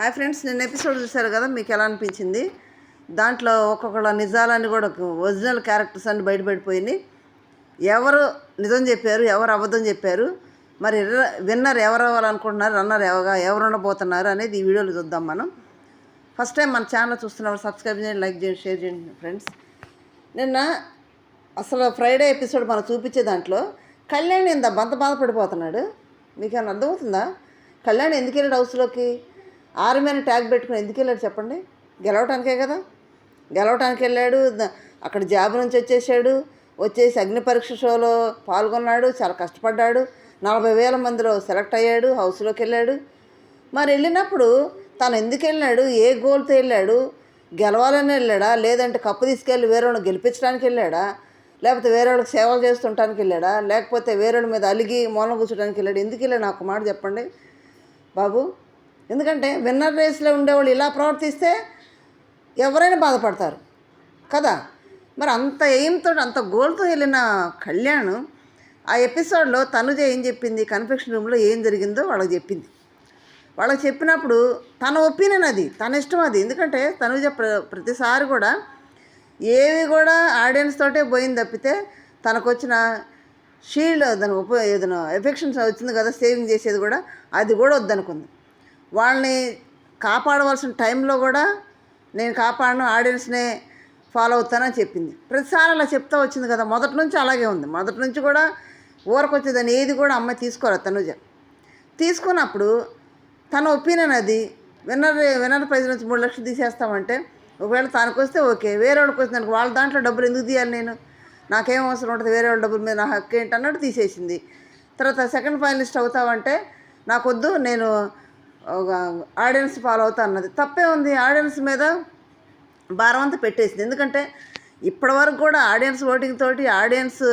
Hi friends, నిన్న episode చూశారు కదా, మీకు ఎలా అనిపించింది? దాంట్లో ఒక్కొక్కళ్ళ నిజాలని కూడా ఒరిజినల్ క్యారెక్టర్స్ అన్ని బయటపడిపోయినాయి. ఎవరు నిజం చెప్పారు, ఎవరు అబద్ధం చెప్పారు, మరి విన్నర్ ఎవరు అవ్వాలనుకుంటున్నారు, రన్నర్ ఎవరు ఉండబోతున్నారు అనేది ఈ వీడియోలో చూద్దాం. మనం ఫస్ట్ టైం మన ఛానల్ చూస్తున్నప్పుడు సబ్స్క్రైబ్ చేయండి, లైక్ చేయండి, షేర్ చేయండి. ఫ్రెండ్స్, నిన్న అసలు ఫ్రైడే ఎపిసోడ్ మనం చూపించే దాంట్లో కళ్యాణ్ ఇంత బాధపడిపోతున్నాడు. మీకు ఏమైనా అర్థమవుతుందా? కళ్యాణ్ ఎందుకు వెళ్ళాడు హౌస్లోకి? ఆర్మీ అని ట్యాగ్ పెట్టుకుని ఎందుకు వెళ్ళాడు చెప్పండి? గెలవటానికే కదా. గెలవటానికి వెళ్ళాడు. అక్కడ జాబ్ నుంచి వచ్చేసి అగ్ని పరీక్ష షోలో పాల్గొన్నాడు, చాలా కష్టపడ్డాడు, 40,000 మందిలో సెలెక్ట్ అయ్యాడు, హౌస్లోకి వెళ్ళాడు. మరి వెళ్ళినప్పుడు తను ఎందుకు వెళ్ళాడు, ఏ గోల్తో వెళ్ళాడు? గెలవాలని వెళ్ళాడా, లేదంటే కప్పు తీసుకెళ్ళి వేరే వాళ్ళని గెలిపించడానికి వెళ్ళాడా, లేకపోతే వేరే వాళ్ళకి సేవలు చేస్తుంటానికి వెళ్ళాడా, లేకపోతే వేరే వాళ్ళ మీద అలిగి మూలం కూర్చోడానికి వెళ్ళాడు? ఎందుకు వెళ్ళాడు నాకు మాట చెప్పండి బాబు. ఎందుకంటే విన్నర్ రేస్లో ఉండేవాళ్ళు ఇలా ప్రవర్తిస్తే ఎవరైనా బాధపడతారు కదా. మరి అంత ఎయిమ్తో అంత గోల్తో వెళ్ళిన కళ్యాణ్ ఆ ఎపిసోడ్లో తనుజ ఏం చెప్పింది, కన్ఫెక్షన్ రూమ్లో ఏం జరిగిందో వాళ్ళకి చెప్పింది. వాళ్ళకి చెప్పినప్పుడు తన ఒపీనియన్ అది, తన ఇష్టం అది. ఎందుకంటే తనుజ ప్రతిసారి కూడా ఏవి కూడా ఆడియన్స్ తోటే పోయింది తప్పితే తనకు వచ్చిన షీల్డ్ దాని ఏదైనా ఎఫెక్షన్స్ వచ్చింది కదా, సేవింగ్ చేసేది కూడా అది కూడా వద్దనుకుంది. వాళ్ళని కాపాడవలసిన టైంలో కూడా నేను కాపాడను, ఆడియన్స్నే ఫాలో అవుతానని చెప్పింది. ప్రతిసారి అలా చెప్తా వచ్చింది కదా, మొదటి నుంచి అలాగే ఉంది. మొదటి నుంచి కూడా ఊరకొచ్చేదని ఏది కూడా అమ్మాయి తీసుకోలేదు. తనుజ తీసుకున్నప్పుడు తన ఒపీనియన్ అది. విన్నర్ ప్రైజ్ నుంచి 3 లక్షలు తీసేస్తామంటే ఒకవేళ తనకు వస్తే ఓకే, వేరే వాళ్ళకి వచ్చిందానికి వాళ్ళ దాంట్లో డబ్బులు ఎందుకు తీయాలి? నాకేం అవసరం ఉంటుంది, వేరే వాళ్ళ డబ్బుల మీద నా హక్కు ఏంటి అన్నట్టు తీసేసింది. తర్వాత సెకండ్ ఫైనలిస్ట్ అవుతావంటే నాకొద్దు, నేను ఆడియన్స్ ఫాలో అవుతా అన్నది. తప్పే ఉంది? ఆడియన్స్ మీద భారం అంతా పెట్టేసింది. ఎందుకంటే ఇప్పటి వరకు కూడా ఆడియన్స్ ఓటింగ్ తోటి, ఆడియన్స్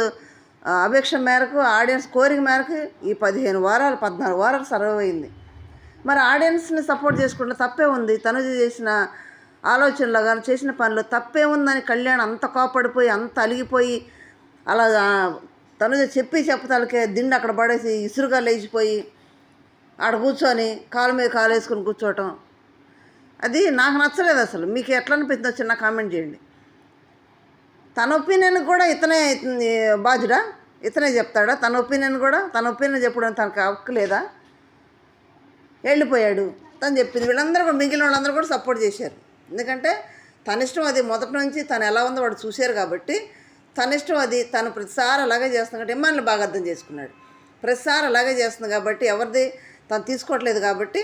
అపేక్ష మేరకు, ఆడియన్స్ కోరిక మేరకు ఈ 14 వారాలు సర్వ్ అయింది. మరి ఆడియన్స్ని సపోర్ట్ చేసుకుంటే తప్పే ఉంది? తనుజ చేసిన ఆలోచనలో కానీ చేసిన పనిలో తప్పే ఉందని కళ్యాణ్ అంత కోపడిపోయి, అంత అలిగిపోయి, అలా తనుజ చెప్పతాలకే దిండు అక్కడ పడేసి ఇసురుగా లేచిపోయి ఆడ కూర్చొని కాలు మీద కాలు వేసుకొని కూర్చోవటం, అది నాకు నచ్చలేదు. అసలు మీకు ఎట్లా అనిపించిందో చిన్న కామెంట్ చేయండి. తన ఒపీనియన్ కూడా ఇతనే బాధ్యుడా? ఇతనే చెప్తాడా తన ఒపీనియన్ కూడా? తన ఒపీనియన్ చెప్పడం తనకు హక్కు లేదా? వెళ్ళిపోయాడు, తను చెప్పింది. వీళ్ళందరూ కూడా, మిగిలిన వాళ్ళందరూ కూడా సపోర్ట్ చేశారు. ఎందుకంటే తన ఇష్టం అది. మొదటి నుంచి తను ఎలా ఉందో వాడు చూశారు కాబట్టి తన ఇష్టం అది. తను ప్రతిసారి అలాగే చేస్తుంది కాబట్టి ఇమ్మాన్ని బాగా అర్థం చేసుకున్నాడు. ప్రతిసారి అలాగే చేస్తుంది కాబట్టి ఎవరిది తను తీసుకోవట్లేదు కాబట్టి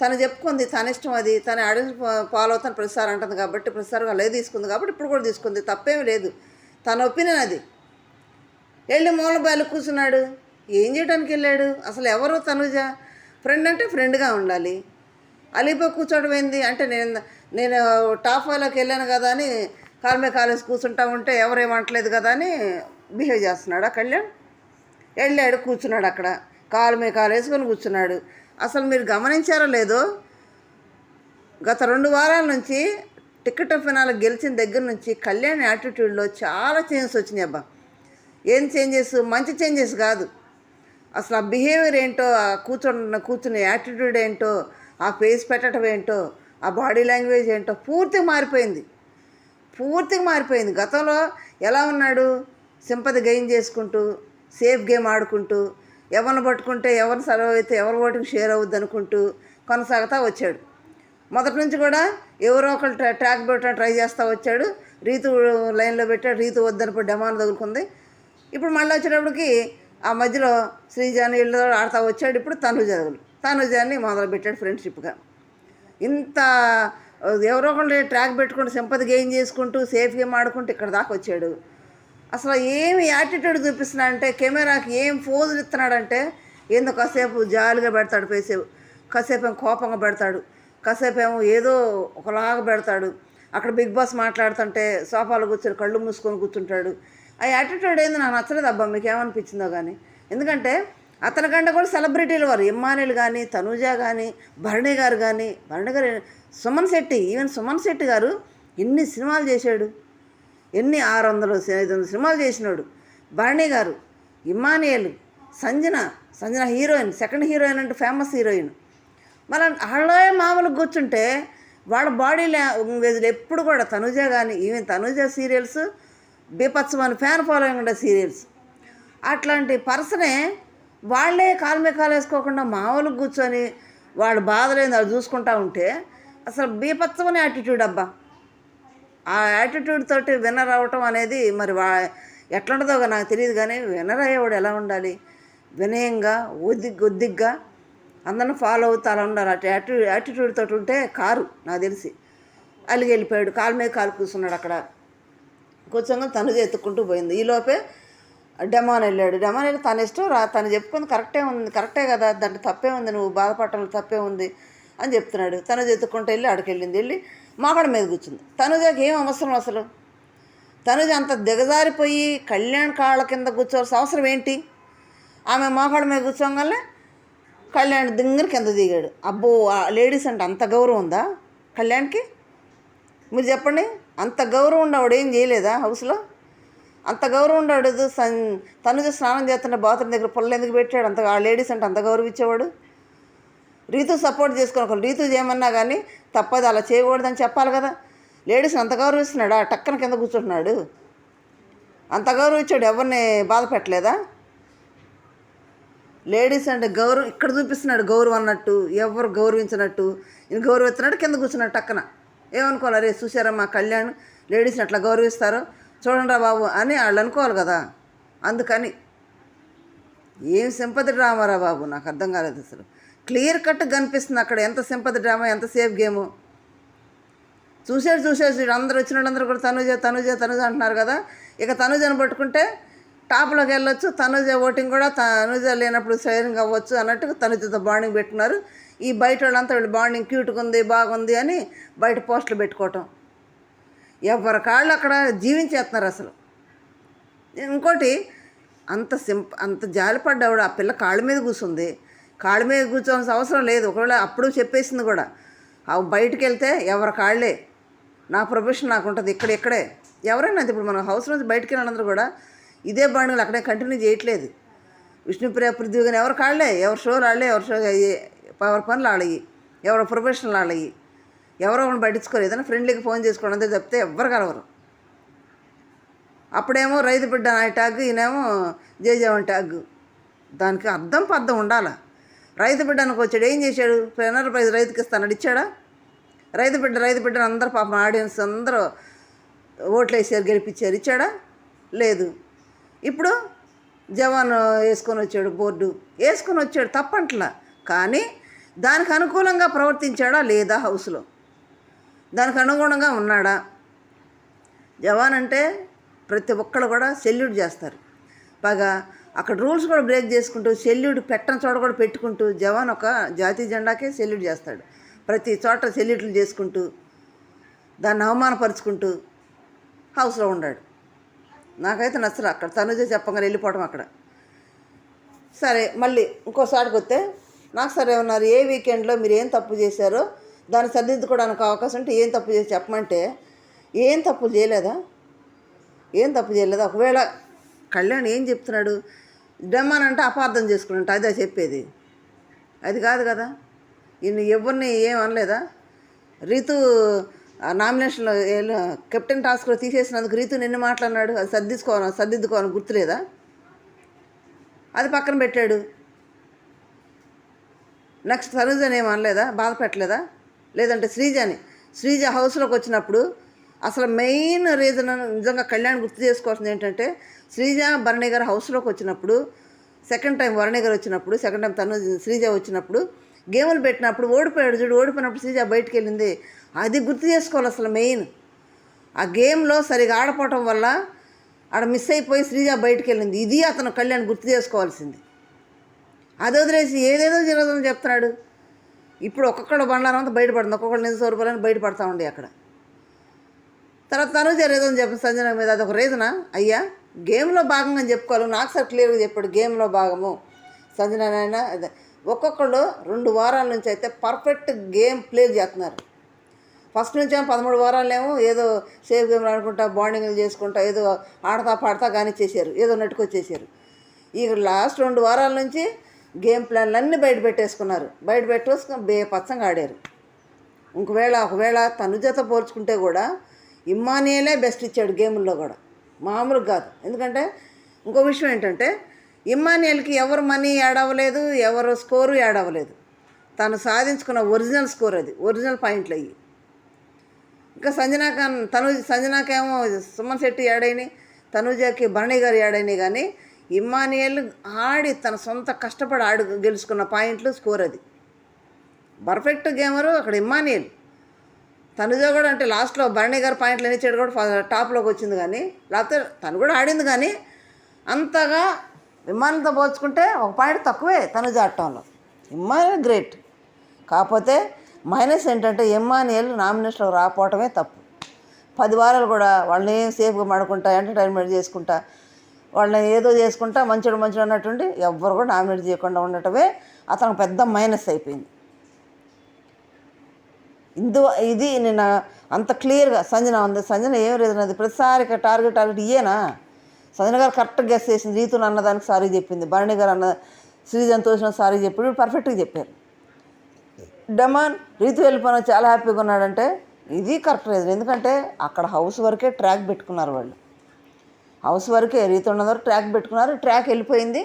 తను చెప్పుకుంది. తన ఇష్టం అది. తన ఆడియన్స్ ఫాలో అవుతాను ప్రతిసారి అంటుంది కాబట్టి ప్రతిసారి అలాగే తీసుకుంది కాబట్టి ఇప్పుడు కూడా తీసుకుంది. తప్పేమీ లేదు. తన ఒపీనియన్ అది. వెళ్ళి మూల బాలు కూర్చున్నాడు. ఏం చేయడానికి వెళ్ళాడు? అసలు ఎవరు తనుజ? ఫ్రెండ్ అంటే ఫ్రెండ్గా ఉండాలి. అలిగిపోయి కూర్చోవడం ఏంది? అంటే నేను టాప్ 5లోకి వెళ్ళాను కదా అని కాలు మీద కాలేసి కూర్చుంటా ఉంటే ఎవరేమంటలేదు కదా అని బిహేవ్ చేస్తున్నాడా కళ్యాణ్? వెళ్ళాడు, కూర్చున్నాడు అక్కడ, కాలు మీద కాలు వేసుకొని కూర్చున్నాడు. అసలు మీరు గమనించారో లేదో, గత 2 వారాల నుంచి టికెట్ ఫినాల్ గెలిచిన దగ్గర నుంచి కళ్యాణ్ యాటిట్యూడ్లో చాలా చేంజెస్ వచ్చినాయి. అబ్బా, ఏం చేంజెస్? మంచి చేంజెస్ కాదు. అసలు ఆ బిహేవియర్ ఏంటో, ఆ కూర్చునే యాటిట్యూడ్ ఏంటో, ఆ ఫేస్ పెట్టడం ఏంటో, ఆ బాడీ లాంగ్వేజ్ ఏంటో పూర్తిగా మారిపోయింది. గతంలో ఎలా ఉన్నాడు? సింపతి గెయిన్ చేసుకుంటూ, సేఫ్ గేమ్ ఆడుకుంటూ, ఎవరిని పట్టుకుంటే ఎవరిని సర్వ్ అయితే ఎవరి ఓటింగ్ షేర్ అవుద్ది అనుకుంటూ కొనసాగుతూ వచ్చాడు. మొదటి నుంచి కూడా ఎవరో ఒకరు ట్రాక్ పెట్టడం ట్రై చేస్తూ వచ్చాడు. రీతు లైన్లో పెట్టాడు. రీతు వద్దనిపోయి డెమాన్ తగులుకుంది. ఇప్పుడు మళ్ళీ వచ్చేటప్పటికి ఆ మధ్యలో శ్రీజాని ఇళ్ళతో ఆడుతూ వచ్చాడు. ఇప్పుడు తనుజాన్ని మొదలుపెట్టాడు ఫ్రెండ్షిప్గా. ఇంత ఎవరో ఒకళ్ళు ట్రాక్ పెట్టుకుంటూ సింపతి గెయిన్ చేసుకుంటూ సేఫ్ గేమ్ ఆడుకుంటూ ఇక్కడ దాకా వచ్చాడు. అసలు ఏమి యాటిట్యూడ్ చూపిస్తున్నాడంటే, కెమెరాకి ఏం ఫోజులు ఇస్తున్నాడంటే, ఏందో కాసేపు జాలిగా పెడతాడు ఫేస్, కాసేపు ఏమో కోపంగా పెడతాడు, కాసేపు ఏమో ఏదో ఒకలాగా పెడతాడు. అక్కడ బిగ్ బాస్ మాట్లాడుతుంటే సోఫాలో కూర్చొని కళ్ళు మూసుకొని కూర్చుంటాడు. ఆ యాటిట్యూడ్ ఏంది నాకు నచ్చలేదు. అబ్బా, మీకు ఏమనిపించిందో కానీ. ఎందుకంటే అతనికంటే కూడా సెలబ్రిటీలు వారు, ఇమ్మానుయేల్ కానీ, తనూజ కానీ, భరణి గారు కానీ, భరణి గారు, ఈవెన్ సుమన్ శెట్టి గారు ఎన్ని సినిమాలు చేశాడు, ఎన్ని 600-500 సినిమాలు చేసినాడు. Bharani garu, Emmanuel, Sanjana heroine, second heroine అంటే ఫేమస్ హీరోయిన్. మన వాళ్ళే మామూలుగా కూర్చుంటే వాళ్ళ బాడీ లాంగ్వేజ్లు ఎప్పుడు కూడా తనుజ కానీ ఈవెన్ తనుజ సీరియల్స్ బీపత్సమని ఫ్యాన్ ఫాలోయింగ్ ఉండే సీరియల్స్ అట్లాంటి పర్సనే వాళ్ళే కాలు మీద కాలు వేసుకోకుండా మామూలుగా కూర్చొని వాళ్ళు బాధలేని వాళ్ళు చూసుకుంటా ఉంటే అసలు బీపత్సమని యాటిట్యూడ్ అబ్బా. ఆ యాటిట్యూడ్ తోటి విన్నర్ అవ్వటం అనేది మరి ఎట్లుంటుందో నాకు తెలియదు, కానీ విన్నర్ అయ్యేవాడు ఎలా ఉండాలి? వినయంగా ఒద్దిగ్గా అందరిని ఫాలో అవుతూ అలా ఉండాలి. అటు యాటిట్యూడ్ తోటి ఉంటే కారు నాకు తెలిసి అలిగి వెళ్ళిపోయాడు, కాలు మీద కాలు కూర్చున్నాడు అక్కడ. కూర్చొని తను ఎత్తుక్కుంటూ పోయింది. ఈలోపే డెమాన్ వెళ్ళాడు. డెమాన్ వెళ్ళి తన ఇష్టం తను చెప్పుకుంది కరెక్టే కదా, దాంట్లో తప్పే ఉంది, నువ్వు బాధపడటంలో తప్పే ఉంది అని చెప్తున్నాడు. తను ఎత్తుక్కుంటూ వెళ్ళి అక్కడికి వెళ్ళి మాకడ మీద కూర్చుంది. తనుజకి ఏం అవసరం అసలు? తనుజ అంత దిగజారిపోయి కళ్యాణ్ కాళ్ళ కింద కూర్చోవాల్సిన అవసరం ఏంటి? ఆమె మోకాళ్ళ మీద కూర్చోగానే కళ్యాణ్ దింగర కింద దిగాడు. అబ్బో, లేడీస్ అంటే అంత గౌరవం ఉందా కళ్యాణ్కి? మీరు చెప్పండి. అంత గౌరవం ఉండవాడు ఏం చేయలేదా హౌస్లో? అంత గౌరవం ఉండవాడు. తనుజ స్నానం చేస్తున్న బాత్రూమ్ దగ్గర పుల్ల ఎందుకు పెట్టాడు? అంత ఆ లేడీస్ అంటే అంత గౌరవించేవాడు. రీతు సపోర్ట్ చేసుకోవాలి. రీతు చేయమన్నా కానీ తప్పదు, అలా చేయకూడదని చెప్పాలి కదా. లేడీస్ని అంత గౌరవిస్తున్నాడా? టక్కన కింద కూర్చుంటున్నాడు. అంత గౌరవించాడు, ఎవరిని బాధ పెట్టలేదా? లేడీస్ అంటే గౌరవం ఇక్కడ చూపిస్తున్నాడు, గౌరవం అన్నట్టు, ఎవరు గౌరవించినట్టు. ఈయన గౌరవిస్తున్నాడు, కింద కూర్చున్నాడు టక్కన. ఏమనుకోవాలి? అరే చూసారమ్మా కళ్యాణ్ లేడీస్ని అట్లా గౌరవిస్తారు, చూడండి రా బాబు అని వాళ్ళు అనుకోవాలి కదా. అందుకని ఏం సింపతి డ్రామారా బాబు, నాకు అర్థం కాలేదు అసలు. క్లియర్ కట్ కనిపిస్తుంది అక్కడ ఎంత సింపతి డ్రామా, ఎంత సేఫ్ గేము. చూసేసి అందరూ వచ్చిన వాళ్ళందరూ కూడా తనుజ అంటున్నారు కదా. ఇక తనుజను పట్టుకుంటే టాప్లోకి వెళ్ళొచ్చు. తనుజ ఓటింగ్ కూడా తనుజ లేనప్పుడు షేరింగ్ అవ్వచ్చు అన్నట్టుగా తనుజతో బాండింగ్ పెట్టుకున్నారు. ఈ బయట వాళ్ళంతా వీళ్ళు బాండింగ్ క్యూట్గా ఉంది, బాగుంది అని బయట పోస్టులు పెట్టుకోవటం. ఎవరి కాళ్ళు అక్కడ జీవించేస్తున్నారు అసలు. ఇంకోటి అంత జాలిపడ్డావిడ ఆ పిల్ల కాళ్ళ మీద కూర్చుంది. కాళ్ళ మీద కూర్చోవాల్సిన అవసరం లేదు. ఒకవేళ అప్పుడు చెప్పేసింది కూడా, అవి బయటికి వెళ్తే ఎవరి కాళ్ళే, నా ప్రొఫెషన్ నాకు ఉంటుంది ఇక్కడే. ఎవరైనా ఇప్పుడు మనం హౌస్ నుంచి బయటికి వెళ్ళినందరూ కూడా ఇదే బాండింగ్లు అక్కడే కంటిన్యూ చేయట్లేదు. విష్ణుప్రియ పృథ్వీ కానీ ఎవరి కాళ్ళే, ఎవరి షోలు వాళ్ళే, ఎవరి పనులు వాళ్ళవి, ఎవరి ప్రొఫెషనల్ వాళ్ళవి. ఎవరో ఒకరిని పట్టించుకోరు. ఏదైనా ఫ్రెండ్లీకి ఫోన్ చేసుకోండి అంతే చెప్తే ఎవ్వరు కలవరు. అప్పుడేమో రైతు బిడ్డ అనే ట్యాగ్, ఈయనేమో జేజేవన్ ట్యాగ్. దానికి అర్థం పర్థం ఉండాలా. రైతు బిడ్డనికి వచ్చాడు, ఏం చేశాడు? పెనర్ ప్రైజ్ రైతుకి ఇస్తాడు, ఇచ్చాడా? రైతు బిడ్డను అందరూ పాపం ఆడియన్స్ అందరూ ఓట్లు వేసారు, గెలిపించారు, ఇచ్చాడా? లేదు. ఇప్పుడు జవాన్ వేసుకొని వచ్చాడు, బోర్డు వేసుకొని వచ్చాడు, తప్పంట్లా. కానీ దానికి అనుకూలంగా ప్రవర్తించాడా లేదా? హౌస్లో దానికి అనుగుణంగా ఉన్నాడా? జవాన్ అంటే ప్రతి ఒక్కళ్ళు కూడా సెల్యూట్ చేస్తారు. పైగా అక్కడ రూల్స్ కూడా బ్రేక్ చేసుకుంటూ సెల్యూట్ పెట్టని చోట కూడా పెట్టుకుంటూ జవాన్ ఒక జాతీయ జెండాకే సెల్యూట్ చేస్తాడు. ప్రతి చోట సెల్యూట్లు చేసుకుంటూ దాన్ని అవమానపరుచుకుంటూ హౌస్లో ఉన్నాడు. నాకైతే నచ్చరు అక్కడ తనుజ చెప్పగానే వెళ్ళిపోవడం అక్కడ. సరే, మళ్ళీ ఇంకోసారికి వస్తే నాకు సరే ఉన్నారు, ఏ వీకెండ్లో మీరు ఏం తప్పు చేశారో దాన్ని సరిదిద్దుకోవడానికి అవకాశం ఉంటే ఏం తప్పు చేసి చెప్పమంటే ఏం తప్పు చేయలేదా? ఒకవేళ కళ్యాణ్ ఏం చెప్తున్నాడు? డెమాన్ అంటే అపార్థం చేసుకున్నట్టు అదే చెప్పేది, అది కాదు కదా. ఈయన ఎవరిని ఏం అనలేదా? రీతు నామినేషన్లో కెప్టెన్ టాస్క్లో తీసేసినందుకు రీతు నిన్ను మాట్లాడినాడు, అది సర్దిద్దుకోవాలని గుర్తులేదా? అది పక్కన పెట్టాడు. నెక్స్ట్ తనుజని ఏం అనలేదా? బాధ పెట్టలేదా? లేదంటే శ్రీజ హౌస్లోకి వచ్చినప్పుడు అసలు మెయిన్ రీజన్ నిజంగా కళ్యాణ్ గుర్తు చేసుకోవాల్సింది ఏంటంటే, శ్రీజ భరణి గారు హౌస్లోకి వచ్చినప్పుడు, సెకండ్ టైం భరణి గారు వచ్చినప్పుడు, సెకండ్ టైం శ్రీజ వచ్చినప్పుడు గేములు పెట్టినప్పుడు ఓడిపోయాడు చూడు. ఓడిపోయినప్పుడు శ్రీజ బయటికి వెళ్ళింది, అది గుర్తు చేసుకోవాలి. అసలు మెయిన్ ఆ గేమ్లో సరిగా ఆడపోవటం వల్ల ఆడ మిస్ అయిపోయి శ్రీజ బయటికి వెళ్ళింది. ఇది అతను కళ్యాణ్ గుర్తు చేసుకోవాల్సింది. అది వదిలేసి ఏదేదో జరగదని చెప్తున్నాడు. ఇప్పుడు ఒక్కొక్కడు బండారం అంతా బయటపడుతుంది, ఒక్కొక్కడు నిజ స్వరూపాలని బయటపడతా ఉండే అక్కడ. తర్వాత తనుజ రీజన్ చెప్పిన సంజన మీద అదొక రీజనా? అయ్యా గేమ్లో భాగంగా చెప్పుకోవాలి. నాకు సార్ క్లియర్గా చెప్పాడు, గేమ్లో భాగము సంజనైనా. అదే ఒక్కొక్కళ్ళు 2 వారాల నుంచి అయితే పర్ఫెక్ట్ గేమ్ ప్లే చేస్తున్నారు. ఫస్ట్ నుంచి 13 వారాలేమో ఏదో సేఫ్ గేమ్ ఆడుకుంటా, బాండింగ్లు చేసుకుంటా, ఏదో ఆడతా పాడతా కానీ చేశారు, ఏదో నెట్టుకొచ్చేసారు. ఈ లాస్ట్ 2 వారాల నుంచి గేమ్ ప్లాన్లు అన్నీ బయట పెట్టేసుకున్నారు. బయట పెట్టేసుకుని బేపచ్చంగా ఆడారు. ఒకవేళ తనుజతో పోల్చుకుంటే కూడా ఇమ్మానియలే బెస్ట్ ఇచ్చాడు గేముల్లో కూడా, మామూలుగా కాదు. ఎందుకంటే ఇంకో విషయం ఏంటంటే ఇమ్మానియల్కి ఎవరు మనీ యాడ్ అవ్వలేదు, ఎవరు స్కోరు యాడ్ అవ్వలేదు. తను సాధించుకున్న ఒరిజినల్ స్కోర్ అది, ఒరిజినల్ పాయింట్లు అయ్యి. ఇంకా సంజనాకేమో సుమన్ శెట్టి యాడ్ అయినాయి, తనుజకి భరణి గారు యాడ్ అయినాయి. కానీ ఇమ్మానియల్ ఆడి తన సొంత కష్టపడి గెలుచుకున్న పాయింట్లు స్కోర్ అది. పర్ఫెక్ట్ గేమరు అక్కడ ఇమ్మానియల్. తనుజ కూడా అంటే లాస్ట్లో భరణి గారు పాయింట్లు ఎన్నిచ్చాడు కూడా టాప్లోకి వచ్చింది. కానీ లేకపోతే తను కూడా ఆడింది. కానీ అంతగా ఇమ్మానియల్తో పోల్చుకుంటే ఒక పాయింట్ తక్కువే తనుజ ఆడటంలో. Emmanuel great. కాకపోతే మైనస్ ఏంటంటే ఇమ్మానియల్ నామినేషన్లోకి రాకపోవటమే తప్పు. 10 వారాలు కూడా వాళ్ళని సేఫ్గా మాడుకుంటా, ఎంటర్టైన్మెంట్ చేసుకుంటా, వాళ్ళని ఏదో చేసుకుంటా మంచిడు అన్నట్టుండి ఎవ్వరు కూడా నామినేట్ చేయకుండా ఉండటమే అతనికి పెద్ద మైనస్ అయిపోయింది. ఇది నేను అంత క్లియర్గా సంజన ఉంది. సంజన ఏం రీజన్ అది ప్రతిసారి టార్గెట్ ఇయ్యేనా? సంజన గారు కరెక్ట్గా గెస్ చేసింది. రీతుని అన్నదానికి సారీ చెప్పింది, భరణి గారు అన్న శ్రీజన్ తోసిన సారీ చెప్పి పర్ఫెక్ట్గా చెప్పారు. డమాన్ రీతు వెళ్ళిపోయినా చాలా హ్యాపీగా ఉన్నాడంటే ఇది కరెక్ట్ రీజన్. ఎందుకంటే అక్కడ హౌస్ వరకే ట్రాక్ పెట్టుకున్నారు వాళ్ళు. హౌస్ వరకే రీతు ఉన్న వరకు ట్రాక్ పెట్టుకున్నారు. ట్రాక్ వెళ్ళిపోయింది,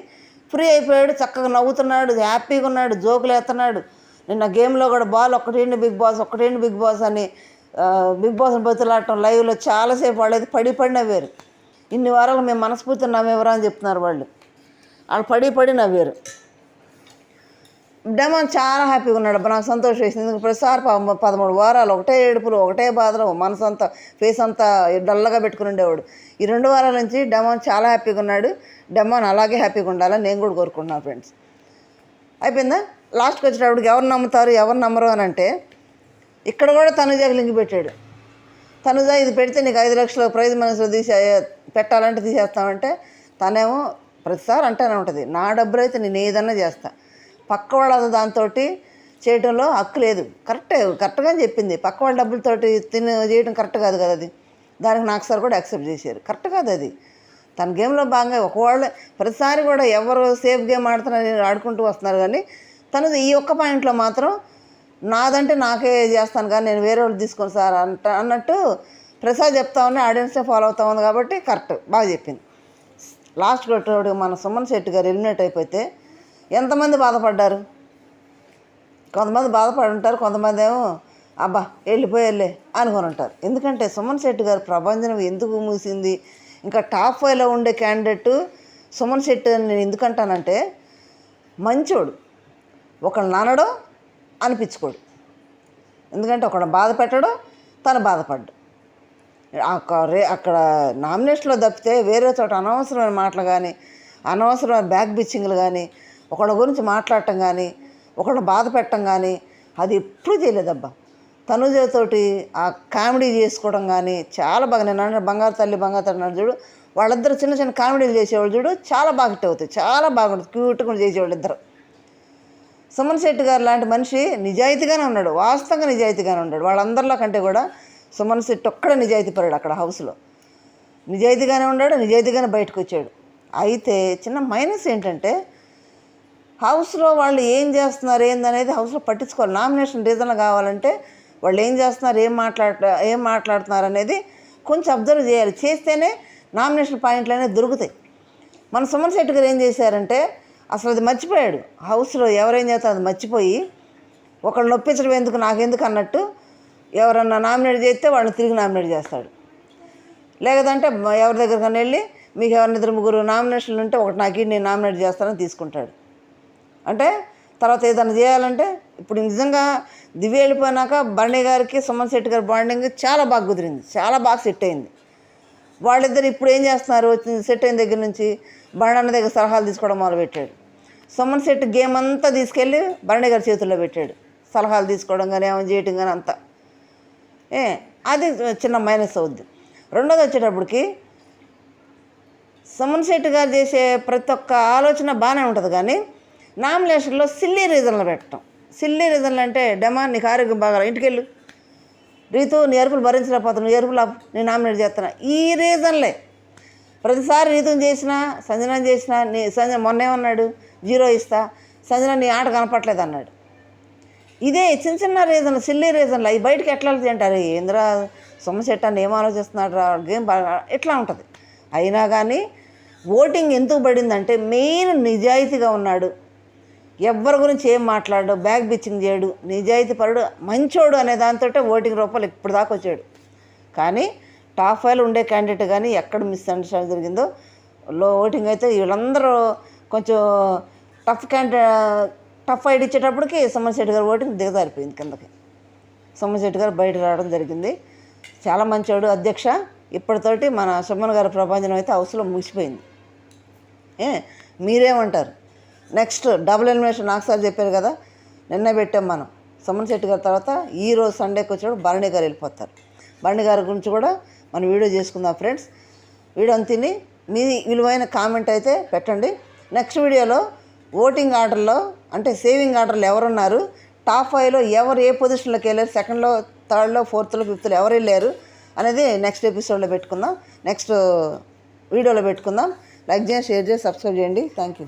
ఫ్రీ అయిపోయాడు, చక్కగా నవ్వుతున్నాడు, హ్యాపీగా ఉన్నాడు, జోకులు వేస్తున్నాడు. నిన్న గేమ్లో కూడా బాల్ ఒకటేంటి బిగ్ బాస్ అని బిగ్ బాస్ని బతులాడటం లైవ్లో చాలాసేపు వాళ్ళది పడి నవ్వారు. ఇన్ని వారాలు మేము మనస్ఫూర్తి నవ్వేవరా అని చెప్తున్నారు వాళ్ళు పడి నవ్వారు. డెమాన్ చాలా హ్యాపీగా ఉన్నాడు. నాకు సంతోషం వేసింది. ఎందుకంటే ప్రతిసారి 13 వారాలు ఒకటే ఏడుపులు, ఒకటే బాధలు, మనసు అంతా ఫేస్ అంతా డల్లగా పెట్టుకుని ఉండేవాడు. ఈ 2 వారాల నుంచి డెమాన్ చాలా హ్యాపీగా ఉన్నాడు. డెమాన్ అలాగే హ్యాపీగా ఉండాలని నేను కూడా కోరుకుంటున్నాను ఫ్రెండ్స్. అయిపోయిందా? లాస్ట్కి వచ్చేటప్పటికి ఎవరు నమ్ముతారు ఎవరు నమ్మరు అని అంటే ఇక్కడ కూడా తనుజకి లింక్ పెట్టాడు. తనుజ ఇది పెడితే నీకు 5 లక్షల ప్రైజ్ మనసులో పెట్టాలంటే తీసేస్తామంటే తనేమో ప్రతిసారి అంటూనే ఉంటుంది, నా డబ్బులు అయితే నేను ఏదన్నా చేస్తా, పక్క వాళ్ళ దాంతో చేయడంలో హక్కు లేదు. కరెక్ట్గా చెప్పింది. పక్క వాళ్ళ డబ్బులతోటి చేయడం కరెక్ట్ కాదు కదా అది. దానికి నాకు సార్ కూడా యాక్సెప్ట్ చేశారు. కరెక్ట్ కాదు అది. తన గేమ్లో భాగంగా ఒకవేళ ప్రతిసారి కూడా ఎవరు సేఫ్ గేమ్ ఆడుకుంటూ వస్తున్నారు. కానీ తను ఈ ఒక్క పాయింట్లో మాత్రం నాదంటే నాకే చేస్తాను కానీ నేను వేరే వాళ్ళు తీసుకొని సార్ అన్నట్టు ప్రసాద్ చెప్తా ఉన్నా, ఆడియన్స్నే ఫాలో అవుతా ఉంది. కాబట్టి కరెక్ట్, బాగా చెప్పింది. లాస్ట్ కొట్టేవాడు మన సుమన్ శెట్టి గారు ఎలిమినేట్ అయిపోతే ఎంతమంది బాధపడ్డారు? కొంతమంది బాధపడి ఉంటారు, కొంతమంది ఏమో అబ్బా వెళ్ళిపోయేలే అనుకొని ఉంటారు. ఎందుకంటే సుమన్ శెట్టి గారు ప్రభంజనం ఎందుకు మూసింది? ఇంకా టాప్ 5లో ఉండే క్యాండిడేట్ సుమన్ శెట్టి అని నేను ఎందుకంటానంటే మంచోడు, ఒకళ్ళని అనడం అనిపించుకోడు. ఎందుకంటే ఒకళ్ళని బాధ పెట్టడం, తను బాధపడ్డు. అక్కడ నామినేషన్లో తప్పితే వేరే చోట అనవసరమైన మాటలు కానీ, అనవసరమైన బ్యాక్ బిచ్చింగ్లు కానీ, ఒకళ్ళ గురించి మాట్లాడటం కానీ, ఒకళ్ళని బాధ పెట్టడం కానీ అది ఎప్పుడూ చేయలేదబ్బా. తనుజతోటి ఆ కామెడీ చేసుకోవడం కానీ చాలా బాగా, నేను బంగారు తల్లి చూడు, వాళ్ళిద్దరు చిన్న చిన్న కామెడీలు చేసేవాళ్ళు చూడు, చాలా బాగా హిట్ అవుతాయి, చాలా బాగుంటుంది, క్యూట్గా చేసేవాళ్ళు ఇద్దరు. సుమన్ శెట్టి గారు లాంటి మనిషి నిజాయితీగానే ఉన్నాడు, వాస్తవంగా నిజాయితీగానే ఉన్నాడు. వాళ్ళందరిలో కంటే కూడా సుమన్ శెట్టి ఒక్కడే నిజాయితీ పడాడు. అక్కడ హౌస్లో నిజాయితీగానే ఉన్నాడు, నిజాయితీగానే బయటకు వచ్చాడు. అయితే చిన్న మైనస్ ఏంటంటే హౌస్లో వాళ్ళు ఏం చేస్తున్నారు ఏందనేది హౌస్లో పట్టించుకోవాలి. నామినేషన్ రీజన్లు కావాలంటే వాళ్ళు ఏం చేస్తున్నారు, ఏం మాట్లాడుతున్నారు అనేది కొంచెం అబ్జర్వ్ చేయాలి. చేస్తేనే నామినేషన్ పాయింట్లు అనేవి దొరుకుతాయి. మన సుమన్ శెట్టి గారు ఏం చేశారంటే అసలు అది మర్చిపోయాడు. హౌస్లో ఎవరేం చేస్తారో అది మర్చిపోయి ఒకళ్ళు నొప్పించడం ఎందుకు నాకెందుకు అన్నట్టు ఎవరన్నా నామినేట్ చేస్తే వాళ్ళని తిరిగి నామినేట్ చేస్తాడు. లేదంటే ఎవరి దగ్గరికన్నా వెళ్ళి మీకు ఎవరిని 2-3 నామినేషన్లు ఉంటే ఒకటి నాకు నేను నామినేట్ చేస్తానని తీసుకుంటాడు. అంటే తర్వాత ఏదైనా చేయాలంటే ఇప్పుడు నిజంగా దివ్య వెళ్ళిపోయినాక భరణి గారికి సుమన్ శెట్టి గారి బాండింగ్ చాలా బాగా కుదిరింది, చాలా బాగా సెట్ అయింది. వాళ్ళిద్దరు ఇప్పుడు ఏం చేస్తున్నారు, సెట్ అయిన దగ్గర నుంచి భరణి అన్న దగ్గర సలహాలు తీసుకోవడం మొదలుపెట్టాడు. సుమన్ శెట్టి గేమ్ అంతా తీసుకెళ్ళి భరణి గారి చేతుల్లో పెట్టాడు, సలహాలు తీసుకోవడం కానీ ఏమైనా చేయటం కానీ అంతా. అది చిన్న మైనస్ అవుద్ది. రెండోది వచ్చేటప్పటికి సుమన్ శెట్టి గారు చేసే ప్రతి ఒక్క ఆలోచన బాగానే ఉంటుంది. కానీ నామినేషన్లో సిల్లీ రీజన్లు పెట్టడం. సిల్లీ రీజన్లు అంటే డెమాన్ నీకు ఆరోగ్యం బాగా, ఇంటికెళ్ళు, రీతు నీ ఎరుపులు భరించలేకపోతాను, నువ్వు ఎరుపులు నేను నామినేట్ చేస్తున్నా, ఈ రీజన్లే ప్రతిసారి రీతుని చేసినా సంజన చేసినా. సంజన మొన్న ఏమన్నాడు, 0 ఇస్తా, సంజన నీ ఆట కనపట్లేదు అన్నాడు. ఇదే చిన్న చిన్న రీజన్లు, సిల్లీ రీజన్లు అవి బయటకు ఎట్లా తింటారు? ఏంద్రా సొమ్మశెట్టి అని ఏం ఆలోచిస్తున్నాడు రా, గేమ్ బాగా ఇట్లా ఉంటుంది. అయినా కానీ ఓటింగ్ ఎందుకు పడిందంటే మెయిన్ నిజాయితీగా ఉన్నాడు, ఎవ్వరి గురించి ఏం మాట్లాడు, బ్యాక్ బిచ్చింగ్ చేయడు, నిజాయితీ పరుడు, మంచోడు అనే దాంతో ఓటింగ్ రూపాయలు ఇప్పుడు దాకా వచ్చాడు. కానీ టాప్ 5 ఉండే క్యాండిడేట్ కానీ ఎక్కడ మిస్అండర్స్టాండింగ్ జరిగిందో ఓటింగ్ అయితే వీళ్ళందరూ కొంచెం టఫ్ ఫైట్ ఇచ్చేటప్పటికి సోమశెట్టి గారు ఓటింగ్ దిగజారిపోయింది కిందకి. సోమశెట్టి గారు బయట రావడం జరిగింది. చాలా మంచోడు అధ్యక్ష. ఇప్పటితోటి మన సుమన్ గారి ప్రభంజనం అయితే హౌస్లో ముగిసిపోయింది. మీరేమంటారు? నెక్స్ట్ డబుల్ ఎలిమినేషన్ నాకు సార్ చెప్పారు కదా, నిన్న పెట్టాం మనం. సుమన్ శెట్టి గారి తర్వాత ఈరోజు సండేకి వచ్చేటప్పుడు భరణి గారు వెళ్ళిపోతారు. భరణి గారి గురించి కూడా మనం వీడియో చేసుకుందాం ఫ్రెండ్స్. వీడియోని తిని మీ విలువైన కామెంట్ అయితే పెట్టండి. నెక్స్ట్ వీడియోలో ఓటింగ్ ఆర్డర్లో అంటే సేవింగ్ ఆర్డర్లో ఎవరున్నారు, టాప్ 5లో ఎవరు ఏ పొజిషన్లోకి వెళ్ళారు, సెకండ్లో, థర్డ్లో, ఫోర్త్లో, ఫిఫ్త్లో ఎవరు వెళ్ళారు అనేది నెక్స్ట్ ఎపిసోడ్లో పెట్టుకుందాం, నెక్స్ట్ వీడియోలో పెట్టుకుందాం. లైక్ చేయండి, షేర్ చేసి, సబ్స్క్రైబ్ చేయండి. Thank you.